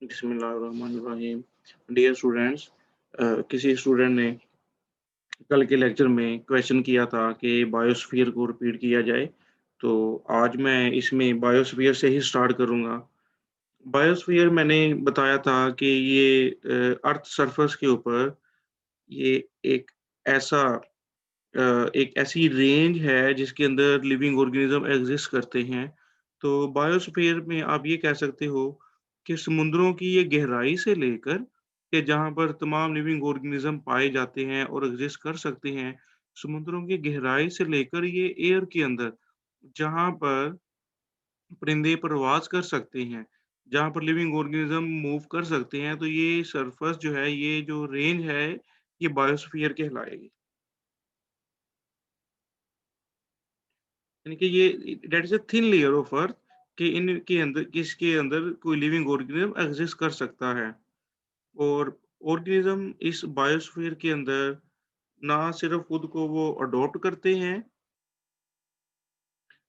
बिस्मिल्लाहिर्रहमानिर्रहीम। Dear students, किसी student ने कल के लेक्चर में क्वेश्चन किया था कि बायोस्फीयर को रिपीट किया जाए, तो आज मैं इसमें बायोस्फीयर से ही स्टार्ट करूँगा। बायोस्फीयर मैंने बताया था कि ये अर्थ सरफेस के ऊपर ये एक ऐसा एक ऐसी रेंज है जिसके अंदर लिविंग ऑर्गेनिज़्म एक्सिस्ट करते हैं। तो बायोस्फीयर में आप ये कह सकते हो कि समुद्रों की ये गहराई से लेकर के जहाँ पर तमाम लिविंग ऑर्गेनिज़्म पाए जाते हैं और एक्सिस्ट कर सकते हैं, समुद्रों की गहराई से लेकर ये एयर के अंदर जहाँ पर परिंदे प्रवास कर सकते हैं, जहाँ पर लिविंग ऑर्गेनिज़्म मूव कर सकते हैं, तो ये सरफेस जो है, ये जो रेंज है, ये बायोस्फीयर कहलाएगी। यानी कि ये that is a thin layer of earth कि इनके अंदर इसके अंदर कोई लिविंग ऑर्गेनिज़्म एक्सिस्ट कर सकता है। और ऑर्गेनिज़्म इस बायोस्फीयर के अंदर ना सिर्फ़ खुद को वो अडॉप्ट करते हैं,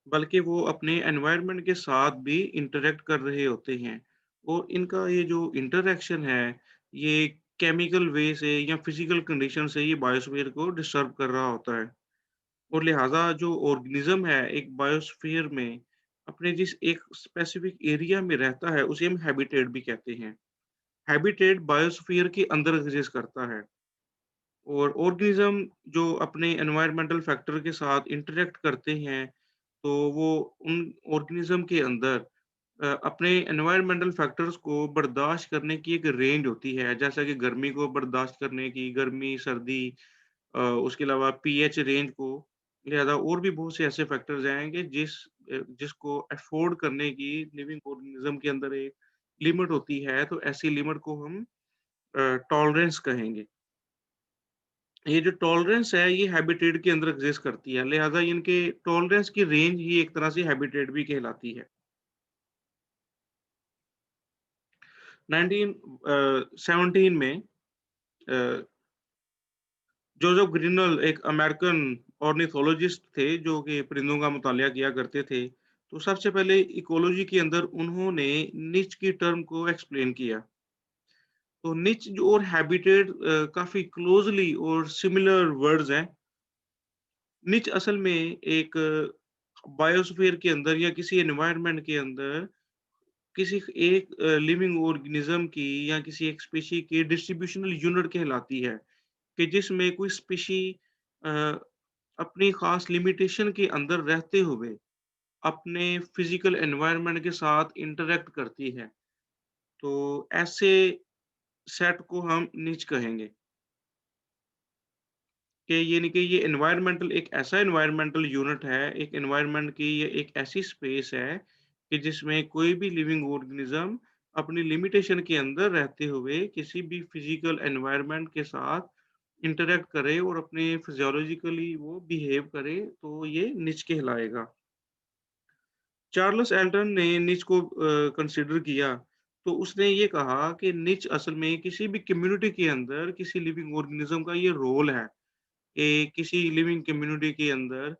बल्कि वो अपने एनवायरनमेंट के साथ भी इंटरैक्ट कर रहे होते हैं। और इनका ये जो इंटरैक्शन है, ये केमिकल वे से या फिज़िकल कंडीशन से ये बायोस्फीयर को डिस्टर्ब कर रहा होता है। और लिहाज़ा जो ऑर्गेनिज़्म है एक बायोस्फीयर में अपने जिस एक स्पेसिफिक एरिया में रहता है, उसे हम हैबिटेट भी कहते हैं। हैबिटेट बायोस्फीयर के अंदर एक्सिस्ट करता है। और ऑर्गेनिज़्म जो अपने एनवायरमेंटल फैक्टर के साथ इंटरैक्ट करते हैं, तो वो उन ऑर्गेनिज़्म के अंदर अपने एनवायरमेंटल फैक्टर्स को बर्दाश्त करने की एक रेंज होती है। जैसा कि गर्मी को बर्दाश्त करने की, गर्मी, सर्दी, उसके अलावा पीएच रेंज को, लिहाज़ा और भी बहुत से ऐसे फैक्टर्स हैं कि जिसको अफ़ोर्ड करने की लिविंग ऑर्गेनिज़्म के अंदर एक लिमिट होती है, तो ऐसी लिमिट को हम टॉलरेंस कहेंगे। ये जो टॉलरेंस है, ये हैबिटेट के अंदर एक्सिस्ट करती है, लिहाज़ा इनके टॉलरेंस की रेंज ही एक तरह से हैबिटेट भी कहलाती है। 1917 में अ, जोसेफ ग्रिनल एक अमेरिकन ऑर्निथोलॉजिस्ट थे जो कि परिंदों का मुतालिया किया करते थे। तो सबसे पहले इकोलॉजी के अंदर उन्होंने निच की टर्म को एक्सप्लेन किया। तो निच जो और हैबिटेट काफ़ी क्लोज़ली और सिमिलर वर्ड्स हैं। निच असल में एक बायोस्फीयर के अंदर या किसी एनवायरनमेंट के अंदर किसी एक लिविंग ऑर्गेनिज्म की या किसी एक स्पीशी की डिस्ट्रीब्यूशनल यूनिट कहलाती है कि जिसमें कोई स्पीशी अ, अपनी खास लिमिटेशन के अंदर रहते हुए अपने फिजिकल एनवायरनमेंट के साथ इंटरैक्ट करती है। तो ऐसे सेट को हम निच कहेंगे कि यानी कि ये एनवायरमेंटल एक ऐसा एनवायरमेंटल यूनिट है, एक एनवायरनमेंट की ये एक ऐसी स्पेस है कि जिसमें कोई भी लिविंग ऑर्गेनिज्म अपनी लिमिटेशन के अंदर रहते हुए किसी भी फिजिकल एनवायरनमेंट के साथ इंटरैक्ट करे और अपने फिजियोलॉजिकली वो बिहेव करे, तो ये निच कहलाएगा। चार्ल्स एल्टन ने निच को कंसीडर किया, तो उसने ये कहा कि निच असल में किसी भी कम्युनिटी के अंदर किसी लिविंग ऑर्गेनिज्म का ये रोल है। किसी लिविंग कम्युनिटी के अंदर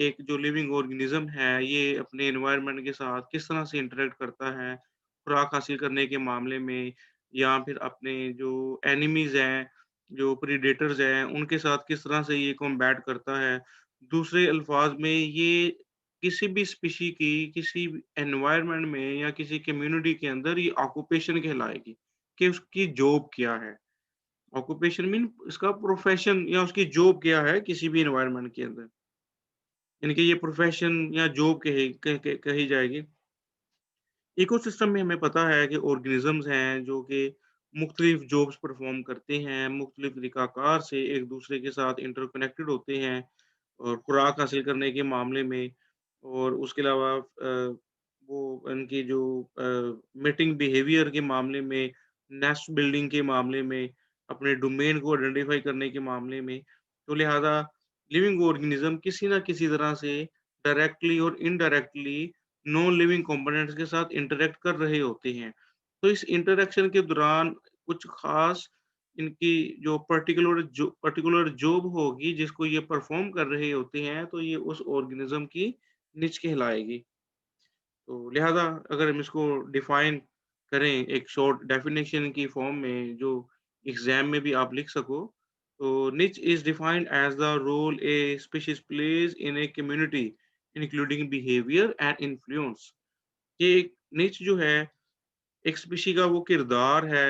एक जो लिविंग ऑर्गेनिज्म है, ये अपने एनवायरनमेंट के साथ किस तरह से इंटरैक्ट करता है, खुराक हासिल करने के मामले में या फिर अपने जो एनिमीज़ हैं, जो प्रेडेटर्स हैं, उनके साथ किस तरह से ये कॉम्बैट करता है। दूसरे अल्फ़ाज़ में ये किसी भी स्पीशी की किसी भी एनवायरनमेंट में या किसी कम्युनिटी के अंदर ये ऑक्यूपेशन कहलाएगी कि उसकी जॉब क्या है। ऑक्यूपेशन मीन इसका प्रोफ़ेशन या उसकी जॉब क्या है किसी भी एनवायरनमेंट के अंदर। यानी कि ये प्रोफ़ेशन या जॉब कही जाएगी। इकोसिस्टम में हमें पता है कि ऑर्गेनिज़म्स हैं जो कि मुख्तलिफ़ जॉब्स परफ़ॉर्म करते हैं, मुख्तलिफ़ तरीक़ाकार से एक-दूसरे के साथ इंटरकनेक्टेड होते हैं और खुराक हासिल करने के मामले में और उसके अलावा वो उनकी जो मेटिंग बिहेवियर के मामले में, नेस्ट बिल्डिंग के मामले में, अपने डोमेन को आइडेंटिफ़ाई करने के मामले में। तो लिहाज़ा लिविंग ऑर्गेनिज़्म किसी न किसी तरह से डायरेक्टली और इनडायरेक्टली नॉन लिविंग कंपोनेंट्स के साथ इंटरैक्ट कर रहे होते हैं। तो इस इंटरैक्शन के दौरान कुछ ख़ास इनकी जो पर्टिकुलर जॉब होगी जिसको ये परफ़ॉर्म कर रहे होते हैं, तो ये उस ऑर्गेनिज़्म की निच कहलाएगी। तो लिहाज़ा अगर हम इसको डिफ़ाइन करें एक शॉर्ट डेफिनेशन की फॉर्म में जो एग्ज़ाम में भी आप लिख सको, तो niche is defined as the role a species plays in a community including behaviour and influence. ये एक निच जो है, एक स्पीशी का वो किरदार है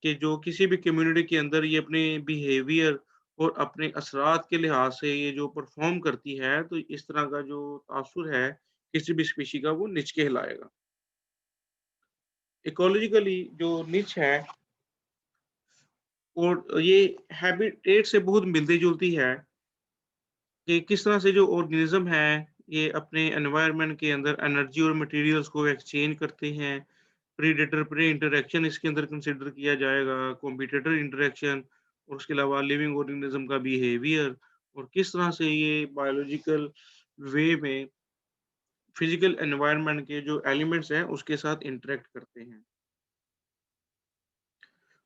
कि जो किसी भी कम्युनिटी के अंदर ये अपने बिहेवियर और अपने असरात के लिहाज से ये जो परफ़ॉर्म करती है, तो इस तरह का जो तासुर है, किसी भी स्पीशी का वो निच कहलाएगा। इकोलॉजिकली जो निच है और ये हैबिटेट से बहुत मिलती-जुलती है कि किस तरह से जो ऑर्गेनिज़्म है, ये अपने एनवायरनमेंट के अंदर एनर्जी और मटेरियल्स को एक्सचेंज करते हैं। प्रेडेटर प्रे इंटरैक्शन इसके अंदर कंसिडर किया जाएगा, कॉम्पिटिटर इंटरैक्शन और उसके अलावा लिविंग ऑर्गेनिज़्म का बिहेवियर और किस तरह से ये बायोलॉजिकल वे में फिज़िकल एनवायरनमेंट के जो एलिमेंट्स हैं, उसके साथ इंटरैक्ट करते हैं।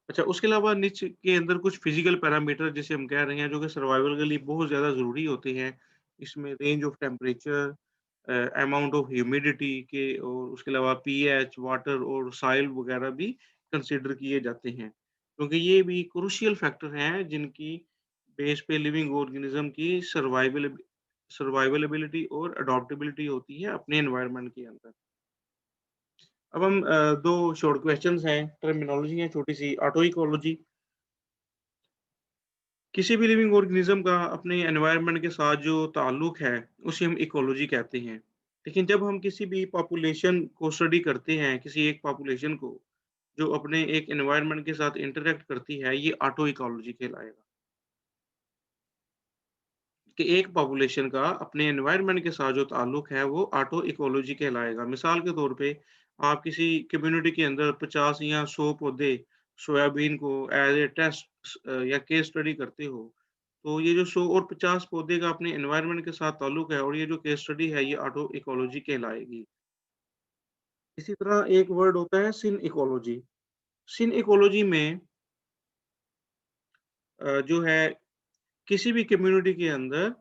अच्छा, उसके अलावा निच के अंदर कुछ फिज़िकल पैरामीटर जिसे हम कह रहे हैं, जो कि सर्वाइवल के लिए बहुत ज़्यादा ज़रूरी होते हैं। इसमें range of temperature, amount of humidity के और उसके अलावा पीएच, वाटर और सॉइल वगैरह भी कंसिडर किए जाते हैं। क्योंकि ये भी क्रूशियल फैक्टर हैं, जिनकी बेस पे लिविंग ऑर्गेनिज़्म की सर्वाइवलेबिलिटी और अडॉप्टेबिलिटी होती है अपने एनवायरनमेंट के अंदर। अब हम 2 शॉर्ट क्वेश्चन्स हैं, टर्मिनोलॉजी है छोटी-सी ऑटो इकोलॉजी। किसी भी लिविंग ऑर्गेनिज्म का अपने एनवायरनमेंट के साथ जो ताल्लुक है, उसे हम इकोलॉजी कहते हैं। लेकिन जब हम किसी भी पॉपुलेशन को स्टडी करते हैं, किसी एक पॉपुलेशन को, जो अपने एक एनवायरनमेंट के साथ इंटरैक्ट करती है, ये ऑटो इकोलॉजी कहलाएगा। कि एक पॉपुलेशन का अपने एनवायरनमेंट के साथ जो ताल्लुक है, वो ऑटो इकोलॉजी कहलाएगा। मिसाल के तौर पे, आप किसी कम्युनिटी के अंदर 50 या 100 पौधे सोयाबीन को एज़ ए टेस्ट या केस स्टडी करते हो, तो ये जो 100 और 50 पौधे का अपने एनवायरनमेंट के साथ ताल्लुक है और ये जो केस स्टडी है, ये ऑटो इकोलॉजी कहलाएगी। इसी तरह एक वर्ड होता है सिन इकोलॉजी। सिन इकोलॉजी में जो है किसी भी कम्युनिटी के अंदर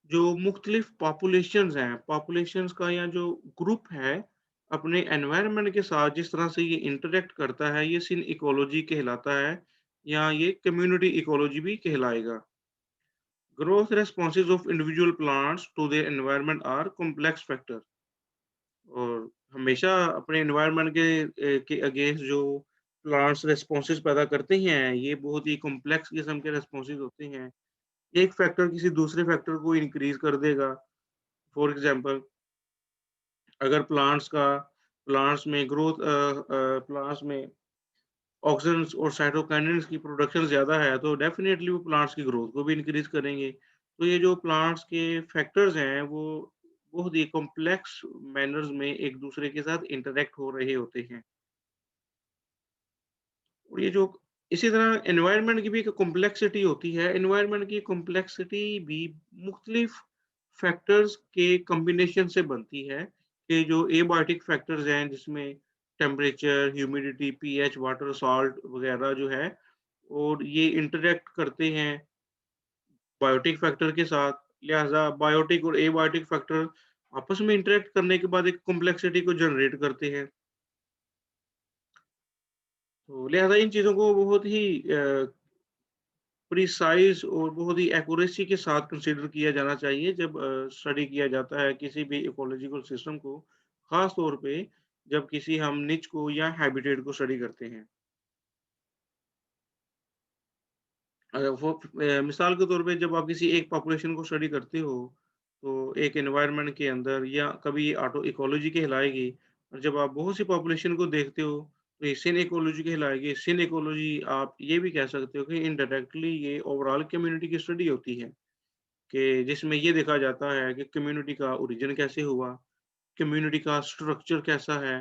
जो मुख्तलिफ पॉपुलेशंस हैं, पॉपुलेशंस का या जो ग्रुप है, अपने एनवायरनमेंट के साथ जिस तरह से ये इंटरैक्ट करता है, ये सिन इकोलॉजी कहलाता है या ये कम्युनिटी इकोलॉजी भी कहलाएगा। Growth responses of individual plants to their environment are complex factor और हमेशा अपने एनवायरनमेंट के अगेंस्ट जो प्लांट्स रिस्पॉन्सेज पैदा करते हैं, ये बहुत ही कॉम्प्लेक्स किस्म के रिस्पॉन्सेज होते हैं। एक फैक्टर किसी दूसरे फैक्टर को इंक्रीज़ कर देगा। फॉर एग्ज़ाम्पल अगर प्लांट्स में ऑक्सीजन्स और साइटोकिन्स की प्रोडक्शन ज़्यादा है, तो डेफ़िनेटली वो प्लांट्स की ग्रोथ को भी इंक्रीज़ करेंगे। तो ये जो प्लांट्स के फैक्टर्स हैं, वो बहुत ही कॉम्प्लेक्स मैनर्स में एक दूसरे के साथ इंटरैक्ट हो रहे होते हैं। और ये जो इसी तरह एनवायरनमेंट की भी एक कॉम्प्लेक्सिटी होती है। एनवायरनमेंट की कॉम्प्लेक्सिटी भी मुख्तलिफ फैक्टर्स के कॉम्बिनेशन से बनती है कि जो एबायोटिक फैक्टर्स हैं जिसमें temperature, humidity, pH, water, salt वगैरह जो है और ये इंटरैक्ट करते हैं बायोटिक फैक्टर के साथ। लिहाज़ा बायोटिक और एबायोटिक फैक्टर आपस में इंटरैक्ट करने के बाद एक कॉम्प्लेक्सिटी को जनरेट करते हैं। तो लिहाज़ा इन चीज़ों को बहुत ही प्रिसाइज़ और बहुत ही एक्यूरेसी के साथ कंसीडर किया जाना चाहिए जब स्टडी किया जाता है किसी भी इकोलॉजिकल सिस्टम को, ख़ास तौर पे जब किसी हम निच को या हैबिटेट को स्टडी करते हैं। मिसाल के तौर पे जब आप किसी एक पॉपुलेशन को स्टडी करते हो, तो एक एनवायरनमेंट के अंदर या कभी ये ऑटो इकोलॉजी कहलाएगी और जब आप बहुत सी पॉपुलेशन को देखते हो, तो ये सिन इकोलॉजी कहलाएगी। सिन इकोलॉजी आप ये भी कह सकते हो कि इनडायरेक्टली ये ओवरऑल कम्युनिटी की स्टडी होती है। कि जिसमें ये देखा जाता है कि कम्युनिटी का ओरिजिन कैसे हुआ, कम्युनिटी का स्ट्रक्चर कैसा है,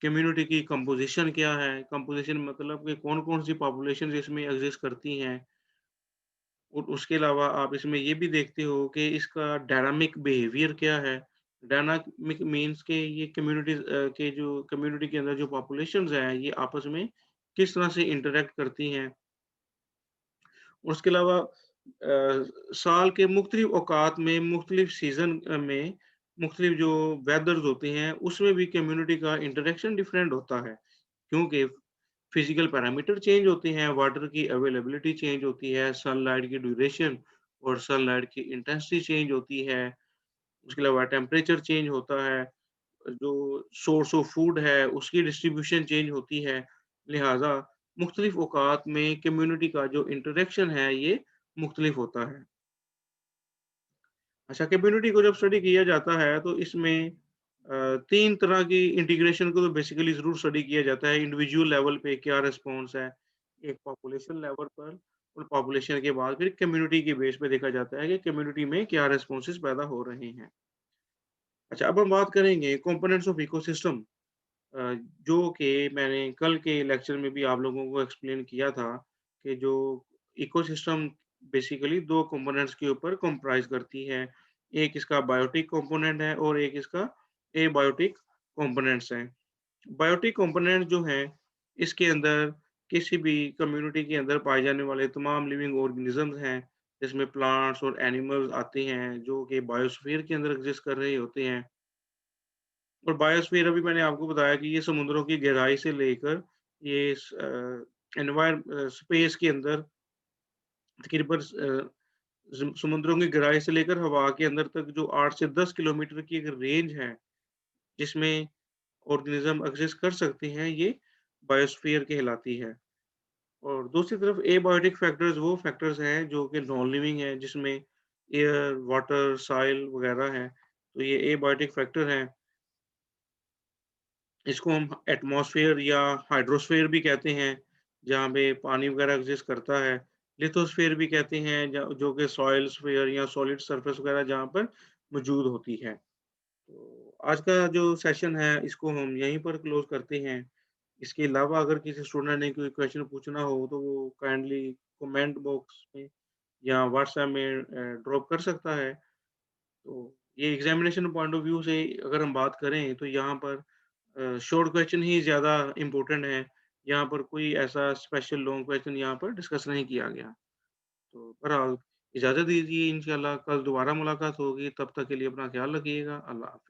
कम्युनिटी की कंपोज़िशन क्या है, कंपोज़िशन मतलब कि कौन-कौन सी पॉपुलेशंस इसमें एग्ज़िस्ट करती हैं और उसके अलावा आप इसमें ये भी देखते हो कि इसका डायनामिक बिहेवियर क्या है। डायनामिक मीन्स के ये के जो कम्युनिटी के अंदर जो पॉपुलेशंस हैं, ये आपस में किस तरह से इंटरैक्ट करती हैं। उसके अलावा साल के मुख्तलिफ औकात में, मुख्तलिफ सीज़न में, मुख्तलिफ जो वेदर्स होते हैं, उसमें भी कम्युनिटी का इंटरैक्शन डिफरेंट होता है। क्योंकि फिजिकल पैरामीटर चेंज होते हैं, वाटर की अवेलेबिलिटी चेंज होती है, सनलाइट की ड्यूरेशन और सनलाइट की इंटेंसिटी चेंज होती है, उसके अलावा टेम्परेचर चेंज होता है, जो सोर्स ऑफ फूड है, उसकी डिस्ट्रीब्यूशन चेंज होती है। लिहाज़ा मुख्तलिफ़ औक़ात में कम्युनिटी का जो इंटरैक्शन है, ये मुख्तलिफ़ होता है। अच्छा, कम्युनिटी को जब स्टडी किया जाता है तो इसमें 3 तरह की इंटीग्रेशन को तो बेसिकली ज़रूर स्टडी किया जाता है। इंडिविजुअल लेवल पे क्या रिस्पॉन्स है, एक पॉपुलेशन लेवल पर और पॉपुलेशन के बाद फिर कम्युनिटी के बेस पे देखा जाता है कि कम्युनिटी में क्या रिस्पॉन्सेज़ पैदा हो रहे हैं। अच्छा, अब हम बात करेंगे कंपोनेंट्स ऑफ इकोसिस्टम अ, जो कि मैंने कल के लेक्चर में भी आप लोगों को एक्सप्लेन किया था कि जो इकोसिस्टम बेसिकली 2 कंपोनेंट्स के ऊपर कंप्राइज़ करती है। एक इसका बायोटिक कंपोनेंट है और एक इसका एबायोटिक कंपोनेंट्स हैं। बायोटिक कंपोनेंट जो हैं, इसके अंदर किसी भी कम्युनिटी के अंदर पाए जाने वाले तमाम लिविंग ऑर्गेनिज़म्स हैं, जिसमें प्लांट्स और एनिमल्स आते हैं, जो कि बायोस्फीयर के अंदर एक्सिस्ट कर रहे होते हैं। और बायोस्फीयर अभी मैंने आपको बताया कि ये समुद्रों की गहराई से लेकर ये स्पेस के अंदर तकरीबन समुद्रों की गहराई से लेकर हवा के अंदर तक जो 8 से 10 किलोमीटर की एक रेंज है, जिसमें ऑर्गेनिज्म एक्सिस्ट कर सकते हैं, ये बायोस्फीयर कहलाती है। और दूसरी तरफ एबायोटिक फैक्टर्स वो फैक्टर्स हैं जो कि नॉन लिविंग हैं, जिसमें एयर, वाटर, सॉइल वगैरह हैं। तो ये एबायोटिक फैक्टर हैं। इसको हम एटमॉस्फेयर या हाइड्रोस्फेयर भी कहते हैं, जहाँ पे पानी वगैरह एक्सिस्ट करता है। लिथोस्फेयर भी कहते हैं जो कि सॉइल स्फीयर या सॉलिड सरफेस वगैरह जहाँ पर मौजूद होती है। तो आज का जो सेशन है इसको हम यहीं पर क्लोज़ करते हैं। इसके अलावा अगर किसी स्टूडेंट ने कोई क्वेश्चन पूछना हो तो वो काइंडली कमेंट बॉक्स में या व्हाट्सएप में ड्रॉप कर सकता है। तो ये एग्ज़ामिनेशन पॉइंट ऑफ व्यू से अगर हम बात करें तो यहाँ पर शॉर्ट क्वेश्चन ही ज़्यादा इम्पोर्टेंट है। यहाँ पर कोई ऐसा स्पेशल लॉन्ग क्वेश्चन यहाँ पर डिस्कस नहीं किया गया। तो बहरहाल इजाज़त दीजिए, इंशाल्लाह कल दोबारा मुलाकात होगी, तब तक के लिए अपना ख़्याल रखिएगा। अल्लाह हाफ़िज़।